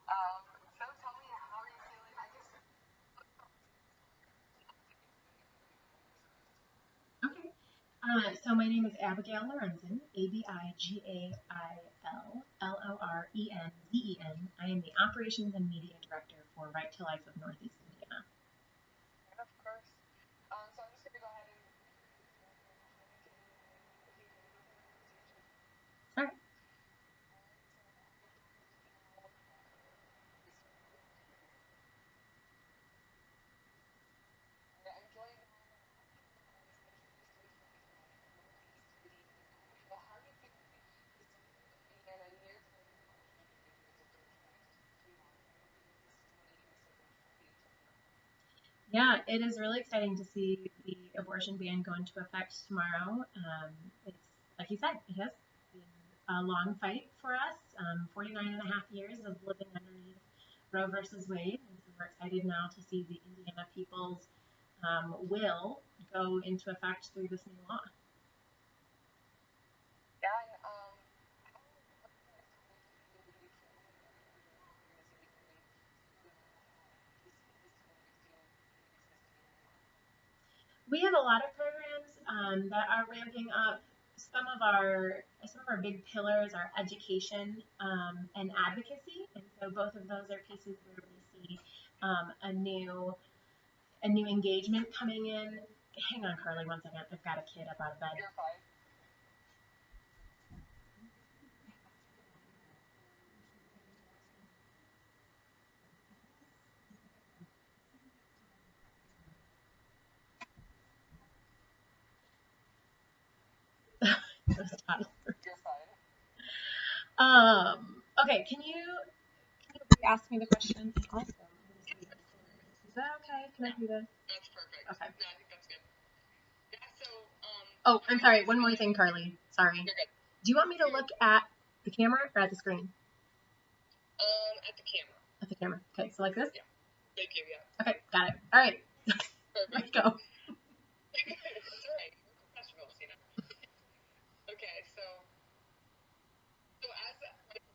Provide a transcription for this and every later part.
So tell me, how are you feeling? I guess. Okay. So my name is Abigail Lorenzen, Abigail Lorenzen. I am the Operations and Media Director for Right to Life of Northeast Indiana. And of course. So I'm just going to go ahead and. All right. I'm joined by how do you think Indiana near Yeah, it is really exciting to see the abortion ban go into effect tomorrow. It's, like you said, it has been a long fight for us, 49 and a half years of living underneath Roe versus Wade. And so we're excited now to see the Indiana people's will go into effect through this new law. Yeah, and, we have a lot of programs that are ramping up. Some of our big pillars are education and advocacy, and so both of those are pieces where we see a new engagement coming in. Hang on, Carly, one second. I've got a kid up out of bed. You're fine. You're fine. Okay, can you ask me the question also? Is that okay? Can I do this? That's perfect. Okay. No, I think that's good. Yeah, so, oh, I'm sorry. One more thing, Carly. Sorry. You're good. Do you want me to look at the camera or at the screen? At the camera. At the camera. Okay, so like this? Yeah. Thank you, yeah. Okay, got it. All right. Perfect. Let's go. That's all right. We're professionals, you know. Okay, so as a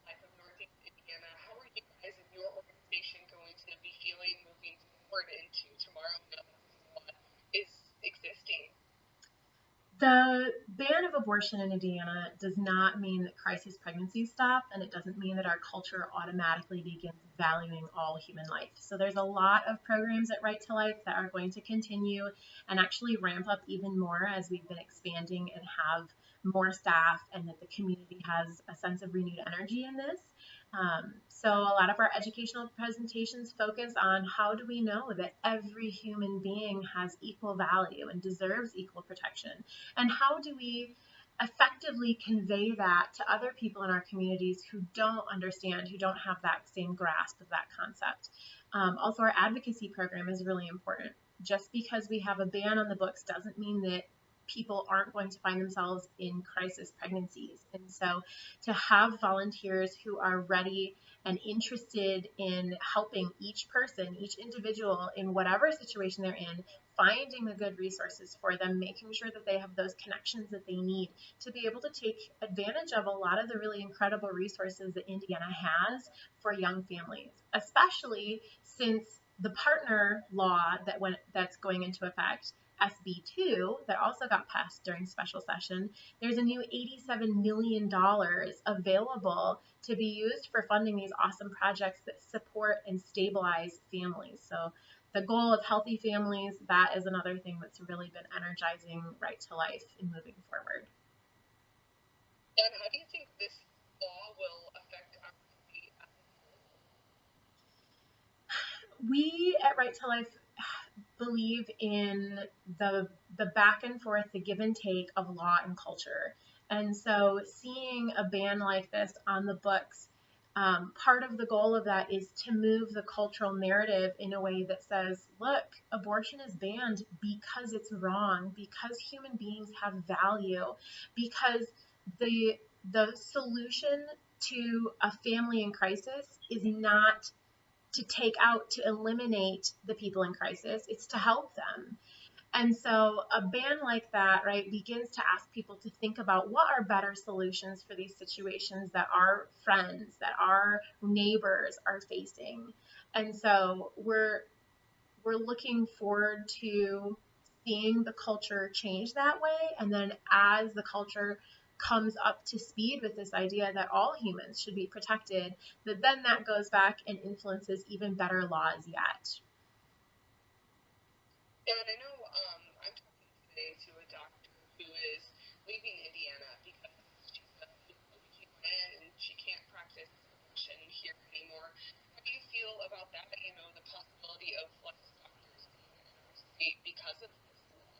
life of Northeast Indiana, how are you guys in your organization going to be feeling moving forward into tomorrow now that this law is existing? The ban of abortion in Indiana does not mean that crisis pregnancies stop, and it doesn't mean that our culture automatically begins valuing all human life. So there's a lot of programs at Right to Life that are going to continue and actually ramp up even more as we've been expanding and have more staff, and that the community has a sense of renewed energy in this. So a lot of our educational presentations focus on how do we know that every human being has equal value and deserves equal protection, and how do we effectively convey that to other people in our communities who don't understand, who don't have that same grasp of that concept. Also, our advocacy program is really important. Just because we have a ban on the books doesn't mean that people aren't going to find themselves in crisis pregnancies. And so to have volunteers who are ready and interested in helping each person, each individual in whatever situation they're in, finding the good resources for them, making sure that they have those connections that they need to be able to take advantage of a lot of the really incredible resources that Indiana has for young families, especially since the partner law that's going into effect, SB2, that also got passed during special session. There's a new $87 million available to be used for funding these awesome projects that support and stabilize families. So the goal of healthy families, that is another thing that's really been energizing Right to Life in moving forward. And how do you think this law will affect our community? We at Right to Life believe in the back and forth, the give and take of law and culture. And so seeing a ban like this on the books, part of the goal of that is to move the cultural narrative in a way that says, look, abortion is banned because it's wrong, because human beings have value, because the solution to a family in crisis is not to take out, to eliminate the people in crisis. It's to help them. And so a ban like that, right, begins to ask people to think about what are better solutions for these situations that our friends, that our neighbors are facing. And so we're looking forward to seeing the culture change that way. And then as the culture comes up to speed with this idea that all humans should be protected, that goes back and influences even better laws yet. And I know I'm talking today to a doctor who is leaving Indiana because she's a OBGYN and she can't practice abortion here anymore. How do you feel about that? You know, the possibility of less doctors being in our state because of this law.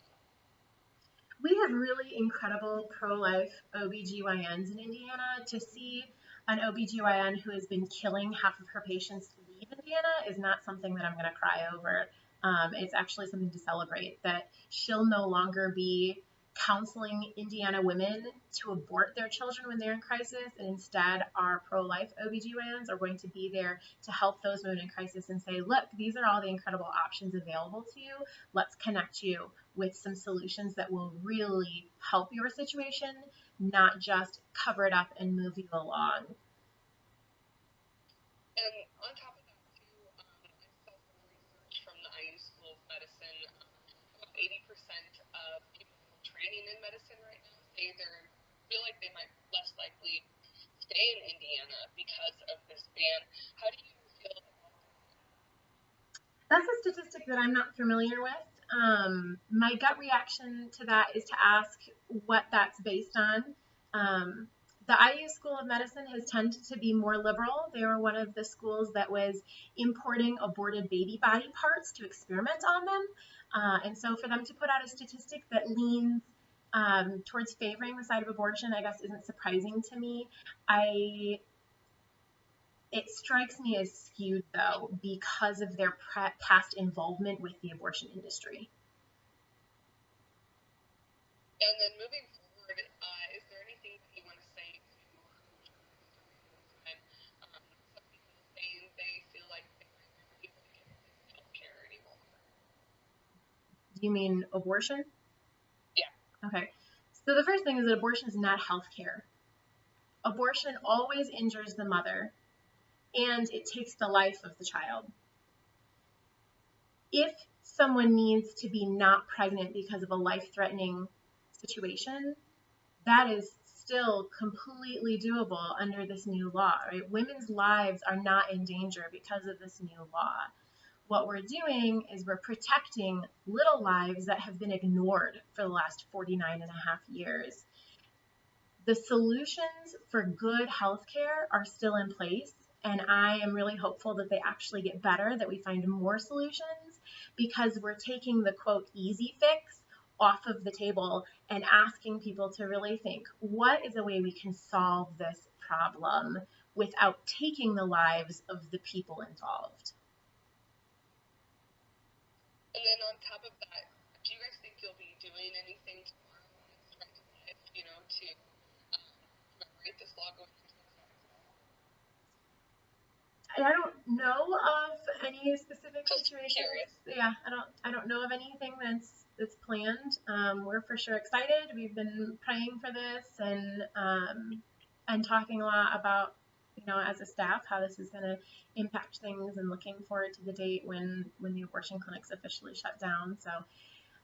We have really incredible pro-life OBGYNs in Indiana. To see an OBGYN who has been killing half of her patients leave Indiana is not something that I'm going to cry over. It's actually something to celebrate that she'll no longer be counseling Indiana women to abort their children when they're in crisis, and instead our pro-life OBGYNs are going to be there to help those women in crisis and say, look, these are all the incredible options available to you. Let's connect you with some solutions that will really help your situation, not just cover it up and move you along. And on top of that, too, I saw some research from the IU School of Medicine. About 80% of people who are training in medicine right now say they feel like they might less likely stay in Indiana because of this ban. How do you feel about that? That's a statistic that I'm not familiar with. My gut reaction to that is to ask what that's based on. The IU School of Medicine has tended to be more liberal. They were one of the schools that was importing aborted baby body parts to experiment on them. And so for them to put out a statistic that leans towards favoring the side of abortion, I guess, isn't surprising to me. It strikes me as skewed, though, because of their past involvement with the abortion industry. And then moving forward, is there anything that you want to say to abortions during this time? Some people saying they feel like they might not be able to get this health care anymore. Do you mean abortion? Yeah. Okay. So the first thing is that abortion is not health care. Abortion always injures the mother and it takes the life of the child. If someone needs to be not pregnant because of a life-threatening situation, that is still completely doable under this new law, right? Women's lives are not in danger because of this new law. What we're doing is we're protecting little lives that have been ignored for the last 49 and a half years. The solutions for good healthcare are still in place, and I am really hopeful that they actually get better, that we find more solutions, because we're taking the quote easy fix off of the table and asking people to really think, what is a way we can solve this problem without taking the lives of the people involved? And then on top of that, do you guys think you'll be doing anything tomorrow on Strike Life, you know, to commemorate this law going into effect? I don't know of any specific Just situations. curious. Yeah, I don't know of anything that's planned. We're for sure excited. We've been praying for this and talking a lot about, you know, as a staff, how this is going to impact things, and looking forward to the date when the abortion clinics officially shut down. So,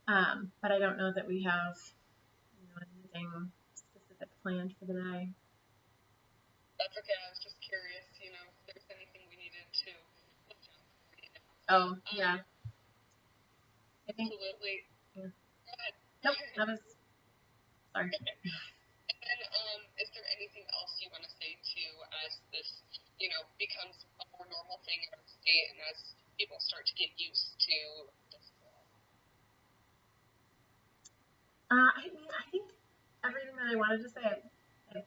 but I don't know that we have, you know, anything specific planned for the day. That's okay. I was just curious, you know, if there's anything we needed to watch out for, you know. Oh, yeah. I think, Absolutely. yeah. Go ahead. Nope, that was, sorry. And then, is there anything else you want to say too, as this, you know, becomes a more normal thing in our state, and as people start to get used to this law? I mean, I think everything that I wanted to say, I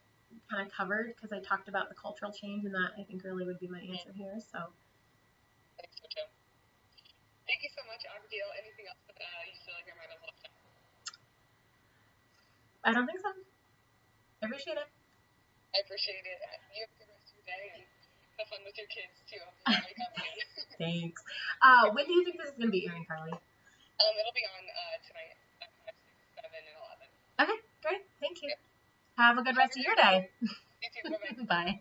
kind of covered, because I talked about the cultural change, and that I think really would be my answer here. So I think so too. Thank you so much, Abigail. Anything else that you feel like I might have left out? I don't think so. I appreciate it. I appreciate it. You have a good rest of your day, and have fun with your kids too. Hopefully, you wake up again. Thanks. When do you think this is going to be airing, Carly? It'll be on tonight at 5, 6, 7, and 11. Okay, great. Thank you. Yep. Have a good rest of your day. You too. Bye bye. Bye.